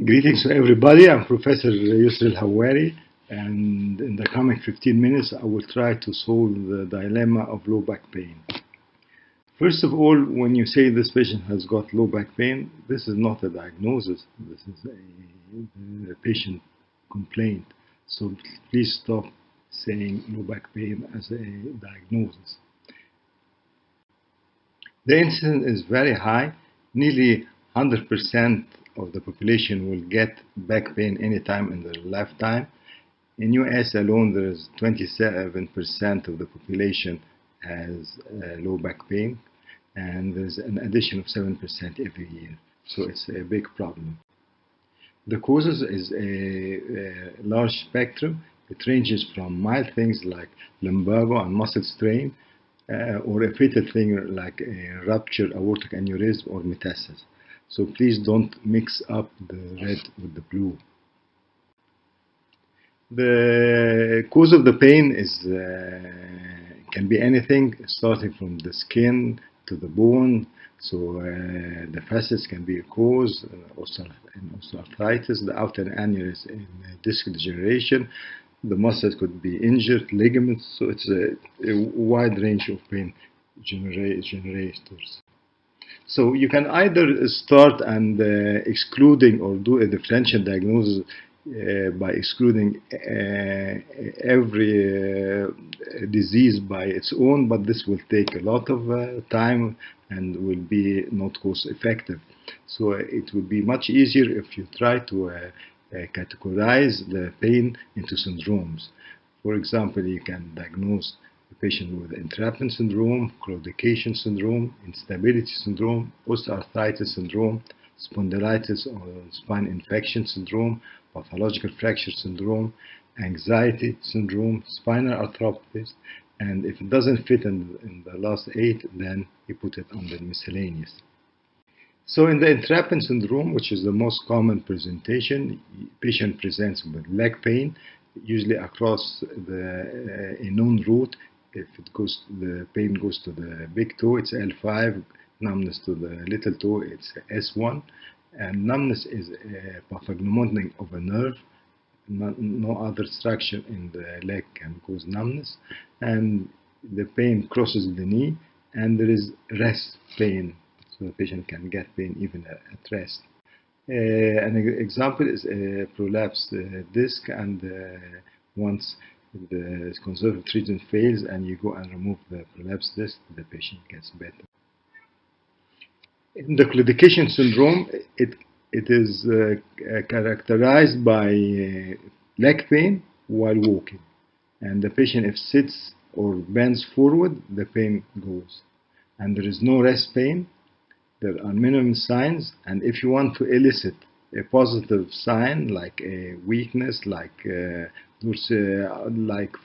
Greetings to everybody. I'm Professor Yasser El-Hoawary, and in the coming 15 minutes I will try to solve the dilemma of low back pain. First of all, when you say this patient has got low back pain, this is not a diagnosis. This is a patient complaint. So please stop saying low back pain as a diagnosis. The incidence is very high. Nearly 100% of the population will get back pain anytime in their lifetime. In US alone, there is 27% of the population has low back pain, and there's an addition of 7% every year. So it's a big problem. The causes is a large spectrum. It ranges from mild things like lumbago and muscle strain, or a fatal thing like a ruptured aortic aneurysm or metastasis. So please don't mix up the red with the blue. The cause of the pain is can be anything, starting from the skin to the bone. So the facets can be a cause, osteoarthritis, the outer aneurysm in disc degeneration. The muscles could be injured, ligaments. So it's a wide range of pain generators. So you can either start and excluding or do a differential diagnosis by excluding every disease by its own, but this will take a lot of time and will be not cost effective. So it will be much easier if you try to categorize the pain into syndromes. For example, you can diagnose a patient with entrapment syndrome, claudication syndrome, instability syndrome, osteoarthritis syndrome, spondylitis or spine infection syndrome, pathological fracture syndrome, anxiety syndrome, spinal arthropathy, and if it doesn't fit in the last 8, then you put it under miscellaneous. So in the entrapment syndrome, which is the most common presentation, patient presents with leg pain, usually across a known route. If the pain goes to the big toe, it's L5. Numbness to the little toe, it's S1. And numbness is a pathognomonic of a nerve. No other structure in the leg can cause numbness. And the pain crosses the knee, and there is rest pain. So the patient can get pain even at rest. An example is a prolapsed disc, and once the conservative treatment fails and you go and remove the prolapsed disc, the patient gets better. In the claudication syndrome, it is characterized by leg pain while walking, and the patient, if sits or bends forward, the pain goes, and there is no rest pain. There are minimum signs, and if you want to elicit a positive sign like a weakness, like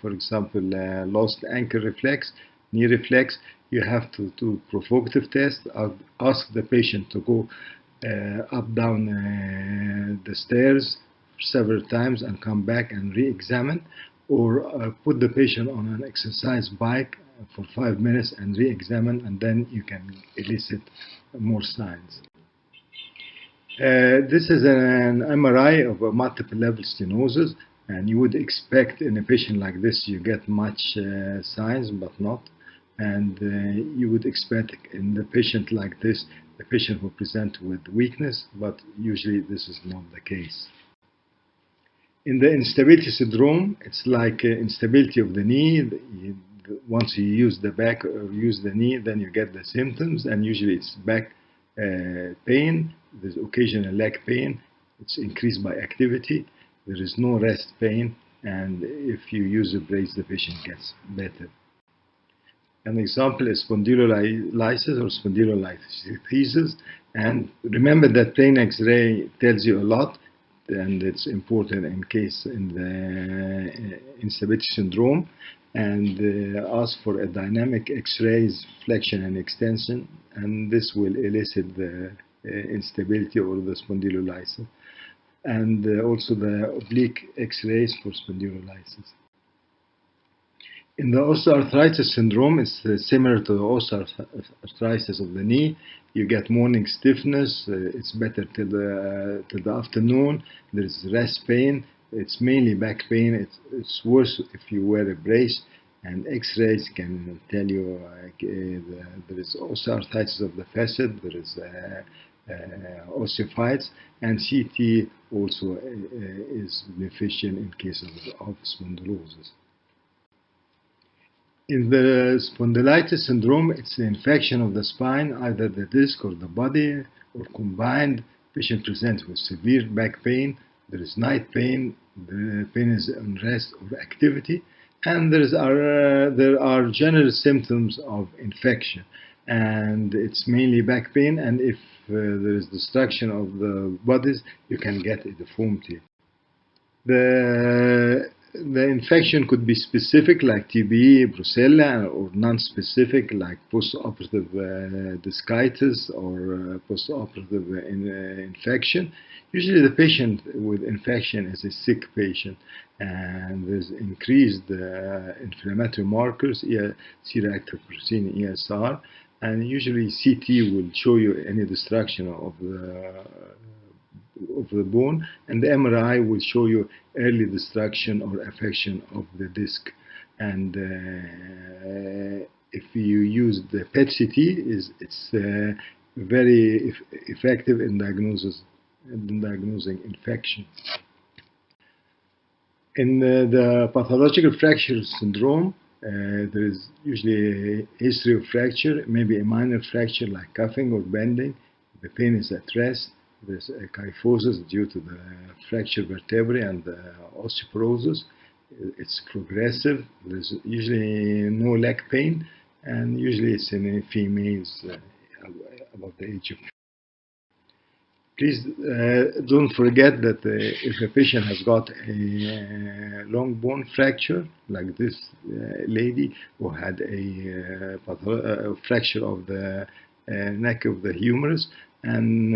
for example lost ankle reflex, knee reflex, you have to do provocative test. Ask the patient to go up down the stairs several times and come back and re-examine, or put the patient on an exercise bike for 5 minutes and re-examine, and then you can elicit more signs. This is an MRI of a multiple level stenosis, and you would expect in a patient like this you get much signs, but not. And you would expect in the patient like this, the patient will present with weakness, but usually this is not the case. In the instability syndrome, it's like instability of the knee. Once you use the back or use the knee, then you get the symptoms, and usually it's back pain. There's occasional leg pain. It's increased by activity. There is no rest pain, and if you use a brace, the patient gets better. An example is spondylolysis or spondylolisthesis, and remember that plain X-ray tells you a lot, and it's important in case in the instability syndrome. And ask for a dynamic X-rays, flexion and extension, and this will elicit the instability or the spondylolysis, and also the oblique X-rays for spondylolysis. In the osteoarthritis syndrome, it's similar to the osteoarthritis of the knee. You get morning stiffness. It's better till the afternoon. There is rest pain. It's mainly back pain. It's worse if you wear a brace. And X-rays can tell you there is osteoarthritis of the facet. There is osteophytes, and CT also is beneficial in cases of spondylosis. In the spondylitis syndrome, it's an infection of the spine, either the disc or the body, or combined. Patient presents with severe back pain. There is night pain. The pain is unrest or activity, and there are general symptoms of infection. And it's mainly back pain. And if there is destruction of the bodies, you can get a deformity. The infection could be specific, like TB, brucella, or non-specific, like postoperative discitis or postoperative infection. Usually the patient with infection is a sick patient, and there's increased inflammatory markers, C-reactive protein, ESR, and usually CT will show you any destruction of the bone, and the MRI will show you early destruction or affection of the disc. And if you use the PET-CT, it's very effective in diagnosing infection. In the pathological fracture syndrome, there is usually a history of fracture, maybe a minor fracture like cuffing or bending. The pain is at rest. There's a kyphosis due to the fractured vertebrae and the osteoporosis. It's progressive. There's usually no leg pain, and usually it's in females above the age of. Please don't forget that if a patient has got a long bone fracture, like this lady who had a fracture of the neck of the humerus, and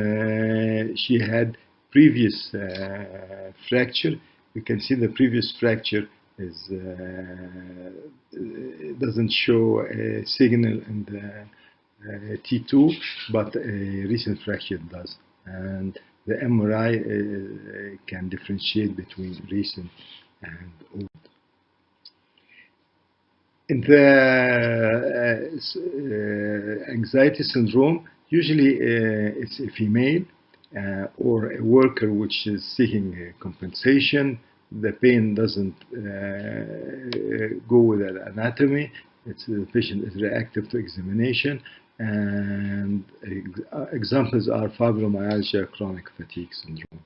she had previous fracture. You can see the previous fracture is doesn't show a signal in the T2, but a recent fracture does. And the MRI can differentiate between recent and old. In the anxiety syndrome, usually it's a female or a worker which is seeking compensation. The pain doesn't go with the anatomy. The patient is reactive to examination. And examples are fibromyalgia, chronic fatigue syndrome.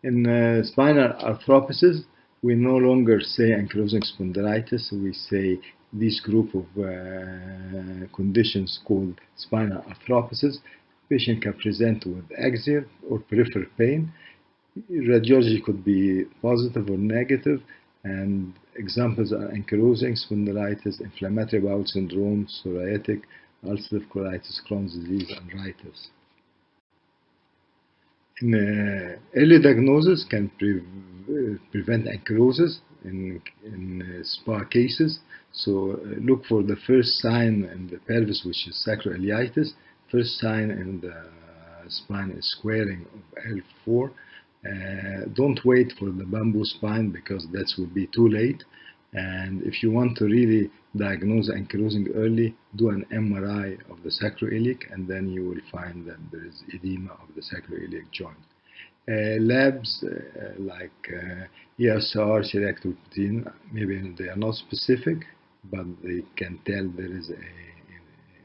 In spinal arthropathies, we no longer say ankylosing spondylitis. We say this group of conditions called spinal arthropathies. Patient can present with axial or peripheral pain. Radiology could be positive or negative, and examples are ankylosing spondylitis, inflammatory bowel syndrome, psoriatic, ulcerative colitis, Crohn's disease, and arthritis. In early diagnosis can prevent ankylosis in SPA cases. So look for the first sign in the pelvis, which is sacroiliitis. First sign in the spine is squaring of L4. Don't wait for the bamboo spine, because that will be too late. And if you want to really diagnose ankylosing early, do an MRI of the sacroiliac, and then you will find that there is edema of the sacroiliac joint. Labs like Yasser, C-reactive protein, maybe they are not specific, but they can tell there is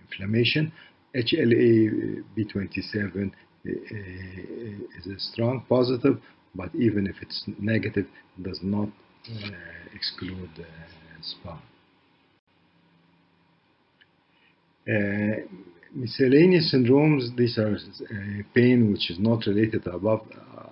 inflammation. HLA B27 is a strong positive, but even if it's negative, it does not exclude SPA. Miscellaneous syndromes, these are pain which is not related to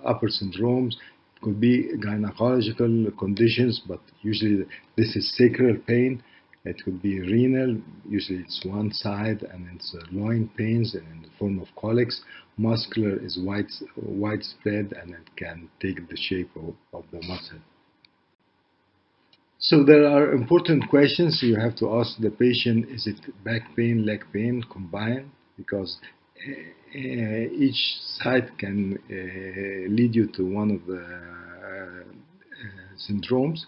upper syndromes. It could be gynecological conditions, but usually this is sacral pain. It could be renal, usually it's one side, and it's loin pains in the form of colics. Muscular is widespread, and it can take the shape of the muscle. So there are important questions you have to ask the patient. Is it back pain, leg pain, combined? Because each side can lead you to one of the syndromes.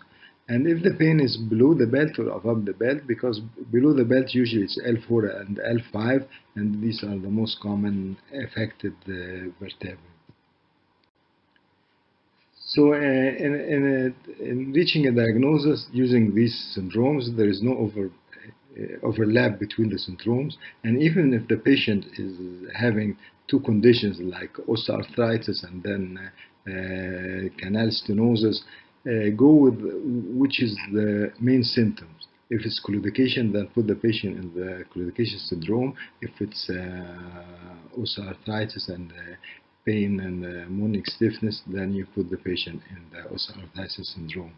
And if the pain is below the belt or above the belt, because below the belt usually it's L4 and L5, and these are the most common affected vertebrae. So in reaching a diagnosis using these syndromes, there is no overlap between the syndromes. And even if the patient is having two conditions like osteoarthritis and then canal stenosis, go with which is the main symptoms. If it's claudication, then put the patient in the claudication syndrome. If it's osteoarthritis and pain and morning stiffness, then you put the patient in the osteoarthritis syndrome.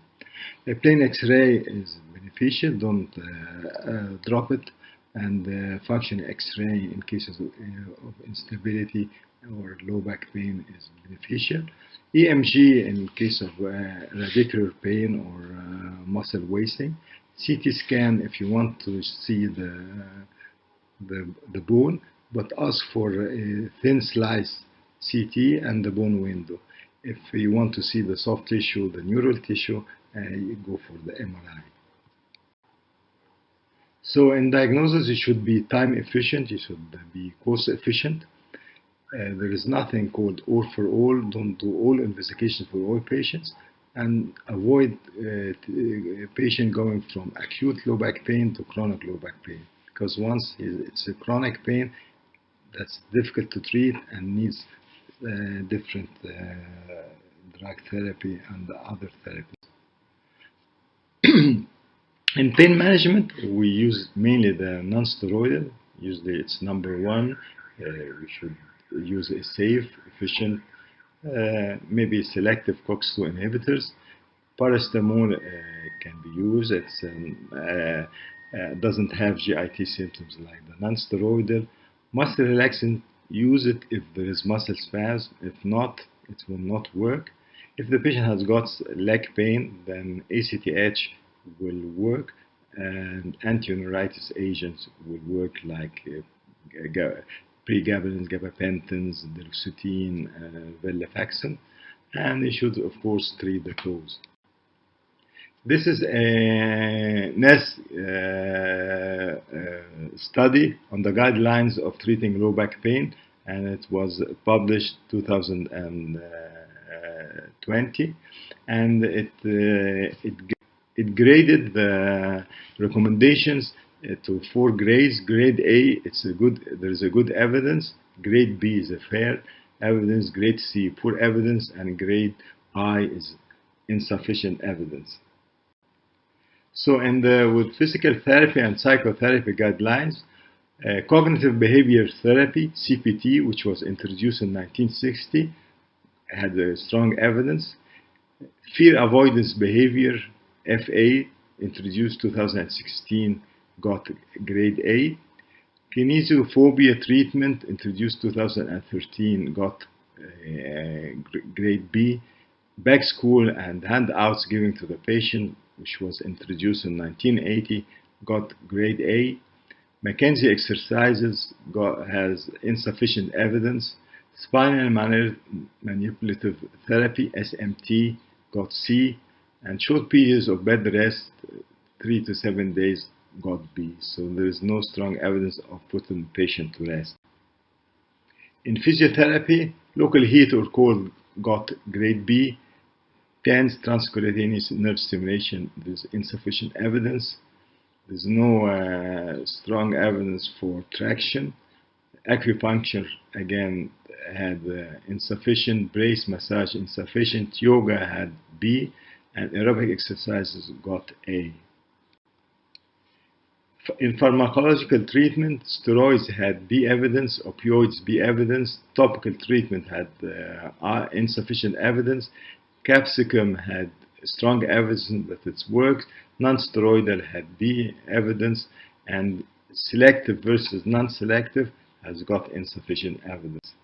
A plain X-ray is beneficial, don't drop it, and functional X-ray in cases of instability or low back pain is beneficial. EMG in case of radicular pain or muscle wasting. CT scan if you want to see the bone, but ask for a thin slice CT and the bone window. If you want to see the soft tissue, the neural tissue, you go for the MRI. So in diagnosis, it should be time efficient, it should be cost efficient. There is nothing called all for all. Don't do all investigations for all patients, and avoid a patient going from acute low back pain to chronic low back pain, because once it's a chronic pain, that's difficult to treat and needs different drug therapy and other therapies. In pain management, we use mainly the non-steroidal. Usually it's number one. We should use a safe, efficient, maybe selective COX-2 inhibitors. Paracetamol can be used. It doesn't have GIT symptoms like the non-steroidal. Muscle relaxant, use it if there is muscle spasm. If not, it will not work. If the patient has got leg pain, then ACTH will work, and anti-neuritis agents will work like pregabalins, gabapentins, duloxetine, venlafaxine, and they should of course treat the cause. This is a NES study on the guidelines of treating low back pain, and it was published 2020, and it graded the recommendations to 4 grades. Grade A, there is a good evidence. Grade B is a fair evidence. Grade C, poor evidence, and grade I is insufficient evidence. So with physical therapy and psychotherapy guidelines, cognitive behavior therapy, CBT, which was introduced in 1960, had strong evidence. Fear avoidance behavior, FA, introduced 2016, got grade A. Kinesiophobia treatment, introduced 2013, got grade B. Back school and handouts given to the patient, which was introduced in 1980, got grade A. McKenzie exercises has insufficient evidence. Spinal manipulative therapy, SMT, got C. And short periods of bed rest, 3 to 7 days, got B. So there is no strong evidence of putting the patient to rest. In physiotherapy, local heat or cold got grade B. TENS, transcutaneous nerve stimulation, there's insufficient evidence. There's no strong evidence for traction. Acupuncture, again, had insufficient. Brace massage, insufficient. Yoga had B. And aerobic exercises got A. In pharmacological treatment, steroids had B evidence, opioids B evidence, topical treatment had insufficient evidence, capsicum had strong evidence that it's worked, non-steroidal had B evidence, and selective versus non-selective has got insufficient evidence.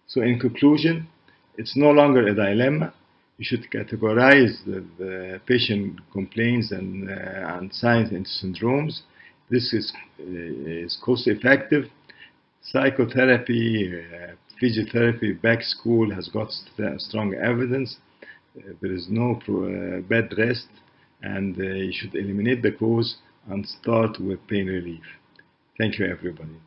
So in conclusion, it's no longer a dilemma. You should categorize the patient complaints and signs and syndromes. This is cost effective. Psychotherapy, physiotherapy, back school has got strong evidence. There is no bed rest, and you should eliminate the cause and start with pain relief. Thank you, everybody.